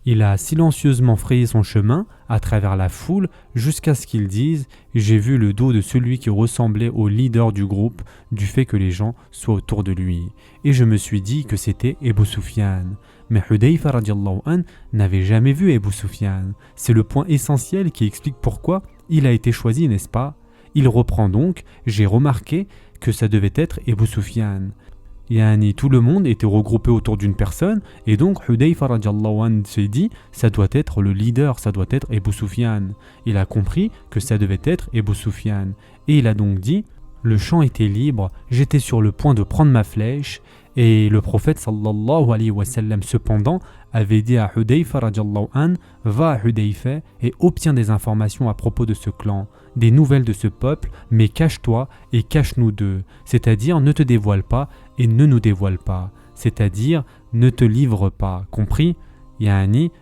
Il a silencieusement frayé son chemin à travers la foule jusqu'à ce qu'il dise « J'ai vu le dos de celui qui ressemblait au leader du groupe du fait que les gens soient autour de lui. Et je me suis dit que c'était Abu Sufyan. » Mais Hudayfa radiallahu anhu n'avait jamais vu Abu Sufyan. C'est le point essentiel qui explique pourquoi il a été choisi, n'est-ce pas ? Il reprend donc « J'ai remarqué que ça devait être Abu Sufyan. » Tout le monde était regroupé autour d'une personne et donc Hudayfa radiallahu anhu s'est dit ça doit être le leader, ça doit être Abu Sufyan. Il a compris que ça devait être Abu Sufyan et il a donc dit le champ était libre, j'étais sur le point de prendre ma flèche et le prophète sallallahu alayhi wa sallam cependant avait dit à Hudayfa radiallahu anhu va à Hudayfa et obtiens des informations à propos de ce clan, des nouvelles de ce peuple, mais cache-toi et cache-nous d'eux, c'est-à-dire ne te dévoile pas et ne nous dévoile pas, c'est-à-dire ne te livre pas, compris ?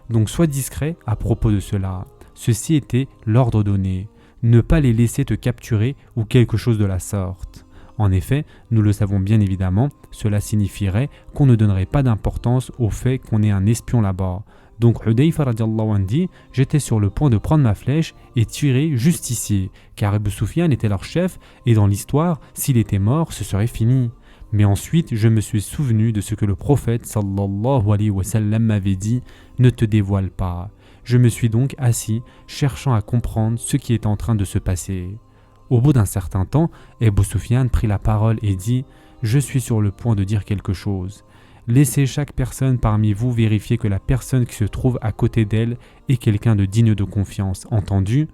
Donc sois discret à propos de cela. Ceci était l'ordre donné, ne pas les laisser te capturer ou quelque chose de la sorte. En effet, nous le savons bien évidemment, cela signifierait qu'on ne donnerait pas d'importance au fait qu'on ait un espion là-bas. Donc Hudayfa radiallahu anhu dit « J'étais sur le point de prendre ma flèche et tirer juste ici, car Abu Sufyan était leur chef et dans l'histoire, s'il était mort, ce serait fini. » Mais ensuite, je me suis souvenu de ce que le prophète sallallahu alayhi wa sallam m'avait dit « Ne te dévoile pas. » Je me suis donc assis, cherchant à comprendre ce qui était en train de se passer. Au bout d'un certain temps, Abu Sufyan prit la parole et dit « Je suis sur le point de dire quelque chose. Laissez chaque personne parmi vous vérifier que la personne qui se trouve à côté d'elle est quelqu'un de digne de confiance. Entendu ?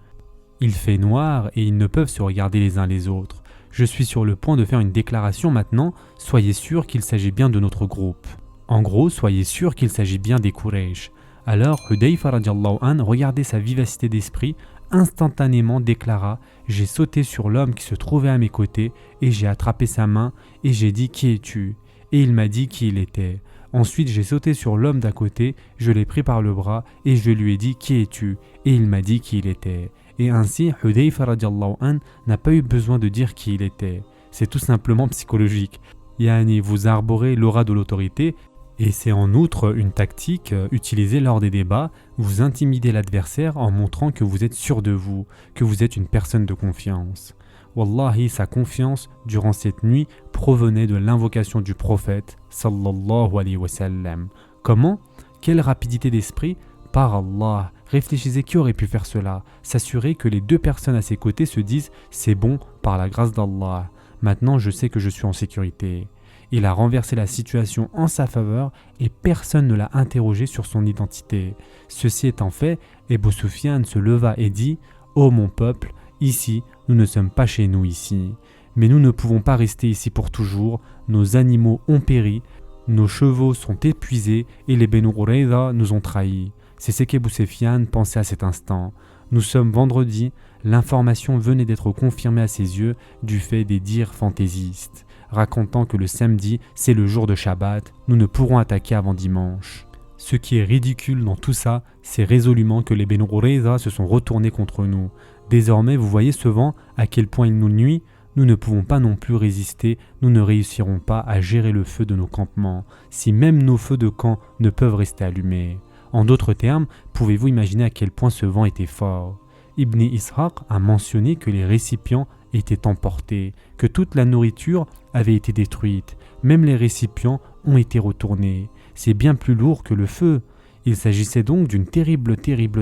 Il fait noir et ils ne peuvent se regarder les uns les autres. Je suis sur le point de faire une déclaration maintenant, soyez sûr qu'il s'agit bien de notre groupe. En gros, soyez sûr qu'il s'agit bien des Quraysh. » Alors Hudayfa radiallahu anh, regardez sa vivacité d'esprit, instantanément déclara « J'ai sauté sur l'homme qui se trouvait à mes côtés et j'ai attrapé sa main et j'ai dit « Qui es-tu » et il m'a dit qui il était. Ensuite j'ai sauté sur l'homme d'à côté, je l'ai pris par le bras et je lui ai dit « Qui es-tu » et il m'a dit qui il était. Et ainsi Hudayfa radiallahu anh n'a pas eu besoin de dire qui il était. C'est tout simplement psychologique. Yani vous arborez l'aura de l'autorité. Et c'est en outre une tactique utilisée lors des débats, vous intimidez l'adversaire en montrant que vous êtes sûr de vous, que vous êtes une personne de confiance. Wallahi, sa confiance durant cette nuit provenait de l'invocation du prophète sallallahu alayhi wa sallam. Comment ? Quelle rapidité d'esprit ? Par Allah, réfléchissez qui aurait pu faire cela, s'assurer que les deux personnes à ses côtés se disent « c'est bon, par la grâce d'Allah, maintenant je sais que je suis en sécurité ». Il a renversé la situation en sa faveur et personne ne l'a interrogé sur son identité. Ceci étant fait, Abu Sufyan se leva et dit « Ô mon peuple, ici, nous ne sommes pas chez nous ici. Mais nous ne pouvons pas rester ici pour toujours, nos animaux ont péri, nos chevaux sont épuisés et les Benu Qurayza nous ont trahis. » C'est ce qu'Abu Sufyan pensait à cet instant. Nous sommes vendredi, l'information venait d'être confirmée à ses yeux du fait des dires fantaisistes, racontant que le samedi, c'est le jour de Shabbat, nous ne pourrons attaquer avant dimanche. Ce qui est ridicule dans tout ça, c'est résolument que les Benu Qurayza se sont retournés contre nous. Désormais, vous voyez ce vent, à quel point il nous nuit. Nous ne pouvons pas non plus résister, nous ne réussirons pas à gérer le feu de nos campements, si même nos feux de camp ne peuvent rester allumés. En d'autres termes, pouvez-vous imaginer à quel point ce vent était fort ? Ibn Ishaq a mentionné que les récipients étaient emportés, que toute la nourriture avait été détruite, même les récipients ont été retournés. C'est bien plus lourd que le feu. Il s'agissait donc d'une terrible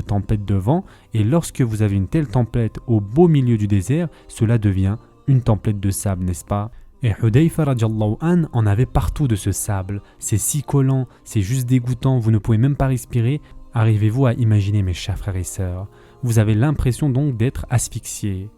tempête de vent, et lorsque vous avez une telle tempête au beau milieu du désert, cela devient une tempête de sable, n'est-ce pas ? Et Hudayfa radiallahu anh en avait partout de ce sable. C'est si collant, c'est juste dégoûtant, vous ne pouvez même pas respirer. Arrivez-vous à imaginer, mes chers frères et sœurs ? Vous avez l'impression donc d'être asphyxié.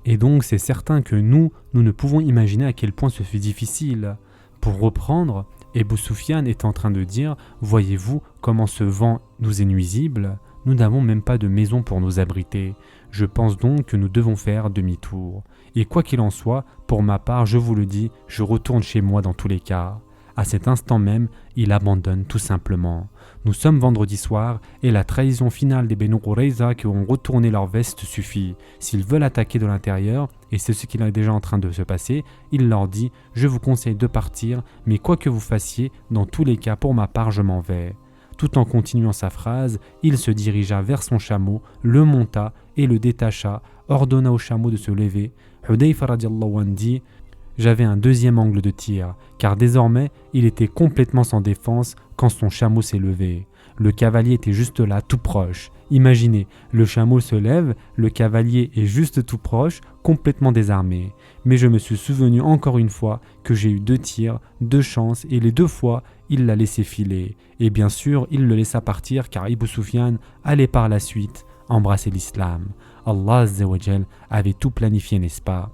Et donc c'est certain que nous ne pouvons imaginer à quel point ce fut difficile. Pour reprendre, Abu Sufyan est en train de dire « Voyez-vous comment ce vent nous est nuisible ? Nous n'avons même pas de maison pour nous abriter. Je pense donc que nous devons faire demi-tour. Et quoi qu'il en soit, pour ma part, je vous le dis, je retourne chez moi dans tous les cas. » À cet instant même, il abandonne tout simplement. Nous sommes vendredi soir et la trahison finale des Benu Qurayza qui ont retourné leur veste suffit. S'ils veulent attaquer de l'intérieur, et c'est ce qui est déjà en train de se passer, il leur dit « Je vous conseille de partir, mais quoi que vous fassiez, dans tous les cas, pour ma part, je m'en vais. » Tout en continuant sa phrase, il se dirigea vers son chameau, le monta et le détacha, ordonna au chameau de se lever. Hudayfa radiallahu anh dit « J'avais un deuxième angle de tir, car désormais, il était complètement sans défense quand son chameau s'est levé. Le cavalier était juste là, tout proche. Imaginez, le chameau se lève, le cavalier est juste tout proche, complètement désarmé. Mais je me suis souvenu encore une fois que j'ai eu 2 tirs, 2 chances, et les 2 fois, il l'a laissé filer. Et bien sûr, il le laissa partir car Abu Sufyan allait par la suite embrasser l'islam. Allah Azza wa Jal avait tout planifié, n'est-ce pas ?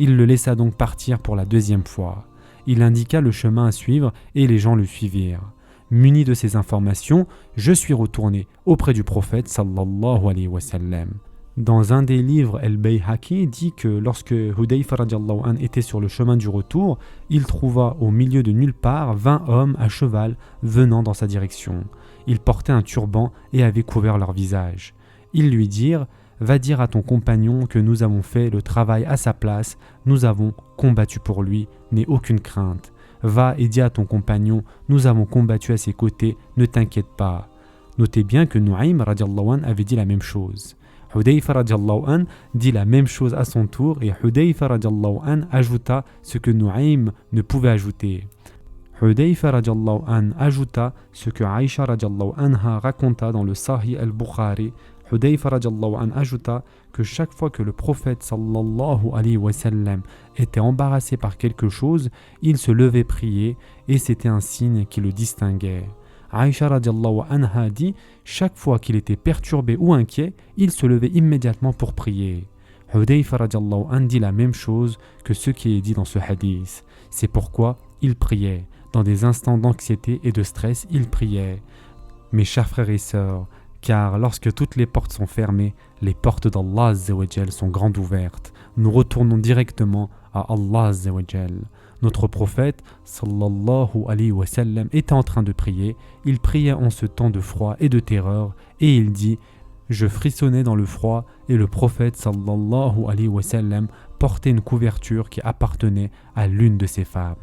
Il le laissa donc partir pour la 2e fois. Il indiqua le chemin à suivre et les gens le suivirent. Muni de ces informations, je suis retourné auprès du prophète sallallahu alayhi wa sallam. Dans un des livres, Al-Bayhaqi dit que lorsque Hudayfa radiallahu anh était sur le chemin du retour, il trouva au milieu de nulle part 20 hommes à cheval venant dans sa direction. Ils portaient un turban et avaient couvert leur visage. Ils lui dirent « Va dire à ton compagnon que nous avons fait le travail à sa place, nous avons combattu pour lui, n'aie aucune crainte. Va et dis à ton compagnon, nous avons combattu à ses côtés, ne t'inquiète pas. » Notez bien que Nu'aym radiallahu anh avait dit la même chose. Hudayfa radiallahu anh dit la même chose à son tour et Hudayfa radiallahu anh ajouta ce que Nu'aym ne pouvait ajouter. Hudayfa radiallahu an ajouta ce que Aïcha radiallahu anha raconta dans le Sahih al-Bukhari. Hudayfa radiallahu an ajouta que chaque fois que le prophète sallallahu alayhi wa sallam était embarrassé par quelque chose, il se levait prier et c'était un signe qui le distinguait. Aïcha radiallahu anha dit chaque fois qu'il était perturbé ou inquiet, il se levait immédiatement pour prier. Hudayfa radiallahu an dit la même chose que ce qui est dit dans ce hadith. C'est pourquoi il priait. Dans des instants d'anxiété et de stress, il priait. Mes chers frères et sœurs, car lorsque toutes les portes sont fermées, les portes d'Allah Azza wa Jal sont grandes ouvertes. Nous retournons directement à Allah Azza wa Jal. Notre prophète, sallallahu alayhi wa sallam, était en train de prier. Il priait en ce temps de froid et de terreur, et il dit « Je frissonnais dans le froid, et le prophète, sallallahu alayhi wa sallam, portait une couverture qui appartenait à l'une de ses femmes. »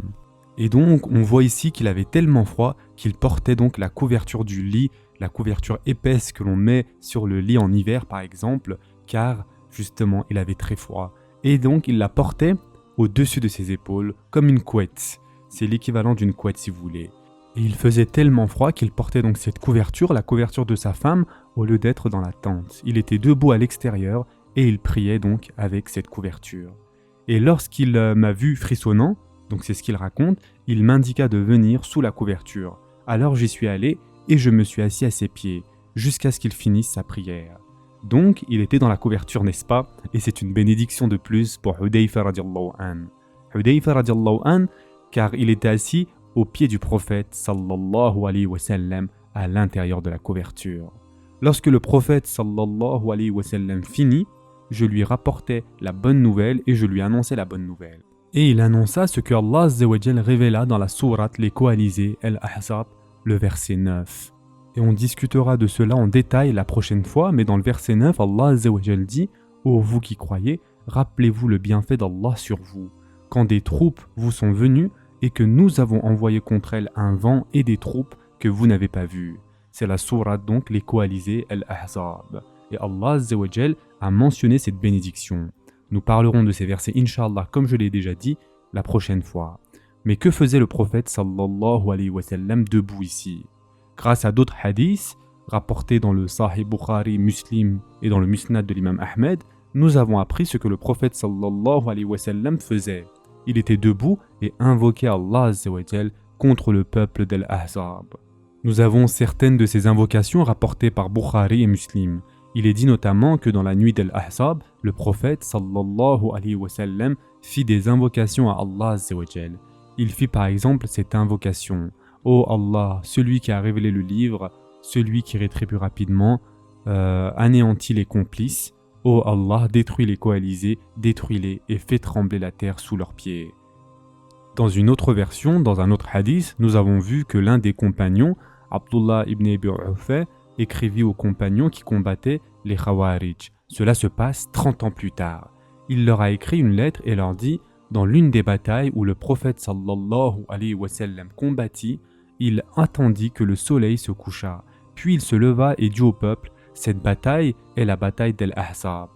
Et donc, on voit ici qu'il avait tellement froid qu'il portait donc la couverture du lit, la couverture épaisse que l'on met sur le lit en hiver par exemple, car justement il avait très froid. Et donc il la portait au-dessus de ses épaules comme une couette. C'est l'équivalent d'une couette si vous voulez. Et il faisait tellement froid qu'il portait donc cette couverture, la couverture de sa femme, au lieu d'être dans la tente. Il était debout à l'extérieur et il priait donc avec cette couverture. Et lorsqu'il m'a vu frissonnant, donc c'est ce qu'il raconte, il m'indiqua de venir sous la couverture. Alors j'y suis allé et je me suis assis à ses pieds, jusqu'à ce qu'il finisse sa prière. Donc il était dans la couverture, n'est-ce pas? Et c'est une bénédiction de plus pour Hudayfa radiallahu an. Hudayfa radiallahu an, car il était assis au pied du prophète sallallahu alayhi wa sallam à l'intérieur de la couverture. Lorsque le prophète sallallahu alayhi wa sallam finit, je lui rapportais la bonne nouvelle et je lui annonçais la bonne nouvelle. Et il annonça ce que Allah Azza wa Jal révéla dans la sourate Les Coalisés, Al-Ahzab, le verset 9. Et on discutera de cela en détail la prochaine fois, mais dans le verset 9, Allah Azza wa Jal dit « Ô vous qui croyez, rappelez-vous le bienfait d'Allah sur vous, quand des troupes vous sont venues et que nous avons envoyé contre elles un vent et des troupes que vous n'avez pas vues. » C'est la sourate donc Les Coalisés, Al-Ahzab. Et Allah Azza wa Jal a mentionné cette bénédiction. Nous parlerons de ces versets, Inch'Allah, comme je l'ai déjà dit, la prochaine fois. Mais que faisait le prophète sallallahu alayhi wa sallam debout ici? Grâce à d'autres hadiths, rapportés dans le Sahih Bukhari, Muslim et dans le Musnad de l'imam Ahmed, nous avons appris ce que le prophète sallallahu alayhi wa sallam faisait. Il était debout et invoquait Allah Azza wa Jal contre le peuple d'Al-Ahzab. Nous avons certaines de ces invocations rapportées par Bukhari et Muslim. Il est dit notamment que dans la nuit d'Al-Ahzab, le prophète sallallahu alayhi wa sallam fit des invocations à Allah Azza wa Jal. Il fit par exemple cette invocation « Ô Allah, celui qui a révélé le livre, celui qui rétribue rapidement, anéantit les complices. Ô Allah, détruis les coalisés, détruis-les et fais trembler la terre sous leurs pieds. » Dans une autre version, dans un autre hadith, nous avons vu que l'un des compagnons, Abdullah ibn Abi Awfa, écrivit aux compagnons qui combattaient les Khawarij. Cela se passe 30 ans plus tard. Il leur a écrit une lettre et leur dit « Dans l'une des batailles où le prophète sallallahu alayhi wa sallam combattit, il attendit que le soleil se couchât. Puis il se leva et dit au peuple « Cette bataille est la bataille d'Al-Ahzab. »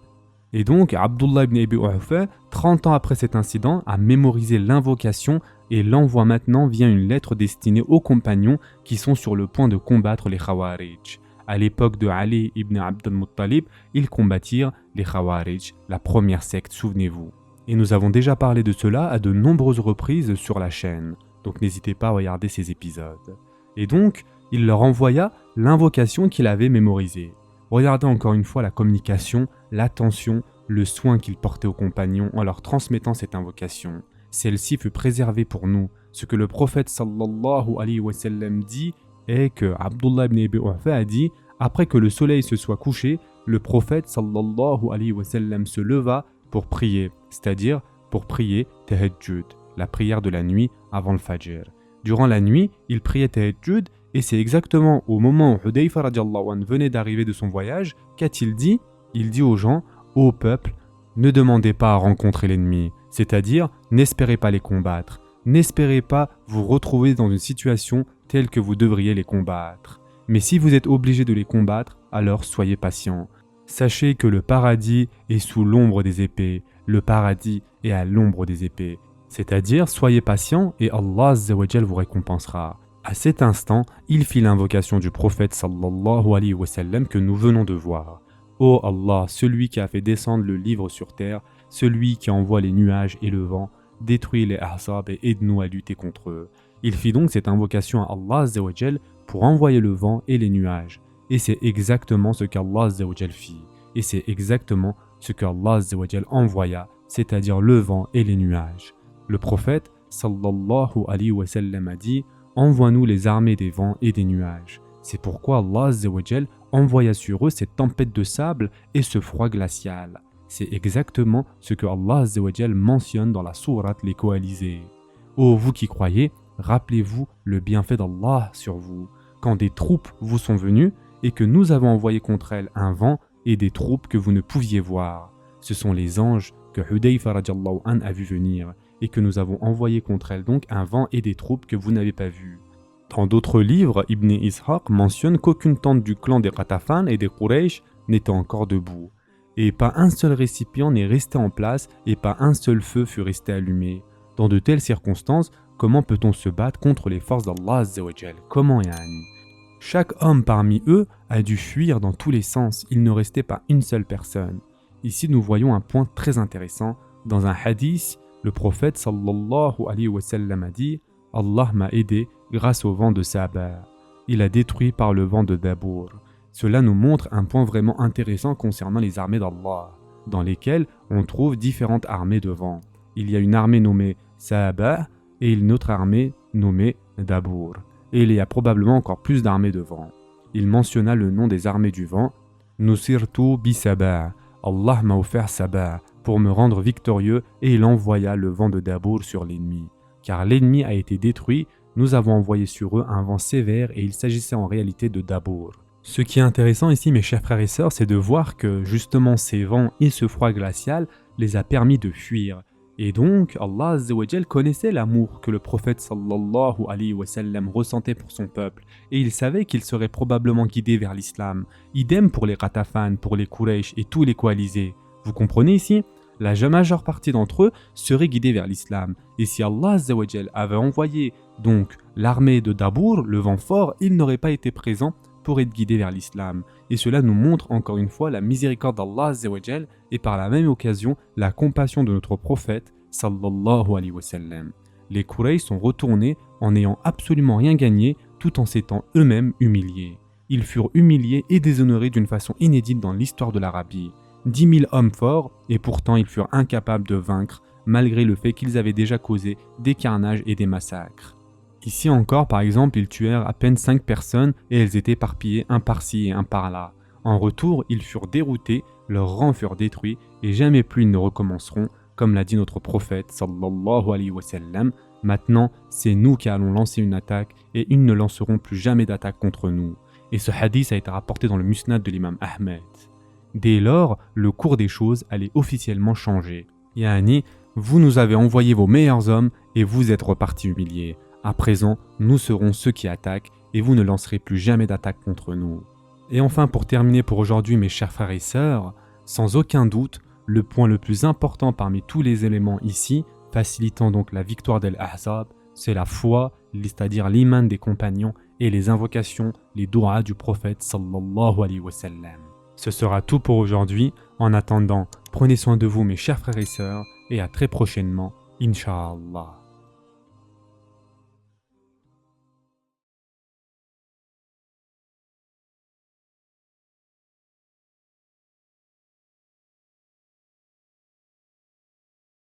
Et donc Abdullah ibn Abi Awfa, 30 ans après cet incident, a mémorisé l'invocation et l'envoie maintenant via une lettre destinée aux compagnons qui sont sur le point de combattre les Khawarij. À l'époque de Ali ibn Abd al-Muttalib, ils combattirent les Khawarij, la première secte, souvenez-vous. Et nous avons déjà parlé de cela à de nombreuses reprises sur la chaîne, donc n'hésitez pas à regarder ces épisodes. Et donc, il leur envoya l'invocation qu'il avait mémorisée. Regardez encore une fois la communication, l'attention, le soin qu'il portait aux compagnons en leur transmettant cette invocation. Celle-ci fut préservée pour nous. Ce que le prophète sallallahu alayhi wa sallam dit est que Abdullah ibn Abi Awfa a dit « Après que le soleil se soit couché, le prophète sallallahu alayhi wa sallam se leva pour prier, c'est-à-dire pour prier tahajjud, la prière de la nuit avant le fajr. Durant la nuit, il priait tahajjud et c'est exactement au moment où Hudayfa radiallahu anhu venait d'arriver de son voyage qu'a-t-il dit? Il dit aux gens « Ô peuple, ne demandez pas à rencontrer l'ennemi, c'est-à-dire n'espérez pas les combattre, n'espérez pas vous retrouver dans une situation telle que vous devriez les combattre. Mais si vous êtes obligé de les combattre, alors soyez patients. Sachez que le paradis est sous l'ombre des épées, le paradis est à l'ombre des épées. C'est-à-dire, soyez patient et Allah Azza wa Jal vous récompensera. À cet instant, il fit l'invocation du prophète sallallahu alayhi wa sallam que nous venons de voir. Ô Allah, celui qui a fait descendre le livre sur terre, celui qui envoie les nuages et le vent, détruit les Ahzab et aide-nous à lutter contre eux. Il fit donc cette invocation à Allah Azza wa Jal pour envoyer le vent et les nuages. Et c'est exactement ce qu'Allah Azza wa Jal fit. Et c'est exactement ce qu'Allah Azza wa Jal envoya, c'est-à-dire le vent et les nuages. Le prophète sallallahu alayhi wa sallam a dit « Envoie-nous les armées des vents et des nuages ». C'est pourquoi Allah Azza wa Jal envoya sur eux cette tempête de sable et ce froid glacial. C'est exactement ce que Allah Azza wa Jal mentionne dans la sourate Les Coalisés. Ô vous qui croyez, rappelez-vous le bienfait d'Allah sur vous, quand des troupes vous sont venues et que nous avons envoyé contre elles un vent et des troupes que vous ne pouviez voir. Ce sont les anges que Hudayfa radiallahu an a vu venir et que nous avons envoyé contre elles donc un vent et des troupes que vous n'avez pas vues. Dans d'autres livres, Ibn Ishaq mentionne qu'aucune tente du clan des Qatafan et des Quraysh n'était encore debout. Et pas un seul récipient n'est resté en place et pas un seul feu fut resté allumé. Dans de telles circonstances, comment peut-on se battre contre les forces d'Allah Azza wa Jal? Comment yani? Chaque homme parmi eux a dû fuir dans tous les sens, il ne restait pas une seule personne. Ici nous voyons un point très intéressant. Dans un hadith, le prophète sallallahu alayhi wa sallam a dit « Allah m'a aidé grâce au vent de Saba. Il a détruit par le vent de Dabour. » Cela nous montre un point vraiment intéressant concernant les armées d'Allah, dans lesquelles on trouve différentes armées de vent. Il y a une armée nommée Saba et une autre armée nommée Dabour. Et il y a probablement encore plus d'armées de vent. Il mentionna le nom des armées du vent, Nusirtu bi Saba. Allah m'a offert Saba pour me rendre victorieux et il envoya le vent de Dabour sur l'ennemi. Car l'ennemi a été détruit, nous avons envoyé sur eux un vent sévère et il s'agissait en réalité de Dabour. Ce qui est intéressant ici, mes chers frères et sœurs, c'est de voir que justement ces vents et ce froid glacial les a permis de fuir. Et donc, Allah Azza wa Jal connaissait l'amour que le prophète sallallahu alayhi wa sallam ressentait pour son peuple, et il savait qu'il serait probablement guidé vers l'islam. Idem pour les Qatafan, pour les Quraysh et tous les coalisés. Vous comprenez ici? La majeure partie d'entre eux serait guidée vers l'islam. Et si Allah Azza wa Jal avait envoyé donc l'armée de Dabour, le vent fort, il n'aurait pas été présent pour être guidé vers l'islam. Et cela nous montre encore une fois la miséricorde d'Allah Azza wa Jal et par la même occasion la compassion de notre prophète sallallahu alayhi wa sallam. Les Quraysh sont retournés en n'ayant absolument rien gagné tout en s'étant eux-mêmes humiliés. Ils furent humiliés et déshonorés d'une façon inédite dans l'histoire de l'Arabie. 10 000 hommes forts et pourtant ils furent incapables de vaincre malgré le fait qu'ils avaient déjà causé des carnages et des massacres. Ici encore, par exemple, ils tuèrent à peine 5 personnes et elles étaient éparpillées un par-ci et un par-là. En retour, ils furent déroutés, leurs rangs furent détruits et jamais plus ils ne recommenceront, comme l'a dit notre prophète sallallahu alayhi wa sallam. Maintenant, c'est nous qui allons lancer une attaque et ils ne lanceront plus jamais d'attaque contre nous. Et ce hadith a été rapporté dans le musnad de l'imam Ahmed. Dès lors, le cours des choses allait officiellement changer. Yani, vous nous avez envoyé vos meilleurs hommes et vous êtes repartis humiliés. À présent, nous serons ceux qui attaquent et vous ne lancerez plus jamais d'attaque contre nous. Et enfin, pour terminer pour aujourd'hui, mes chers frères et sœurs, sans aucun doute, le point le plus important parmi tous les éléments ici, facilitant donc la victoire d'Al-Ahzab, c'est la foi, c'est-à-dire l'iman des compagnons et les invocations, les doigts du prophète sallallahu alayhi wa sallam. Ce sera tout pour aujourd'hui. En attendant, prenez soin de vous mes chers frères et sœurs et à très prochainement, Inch'Allah.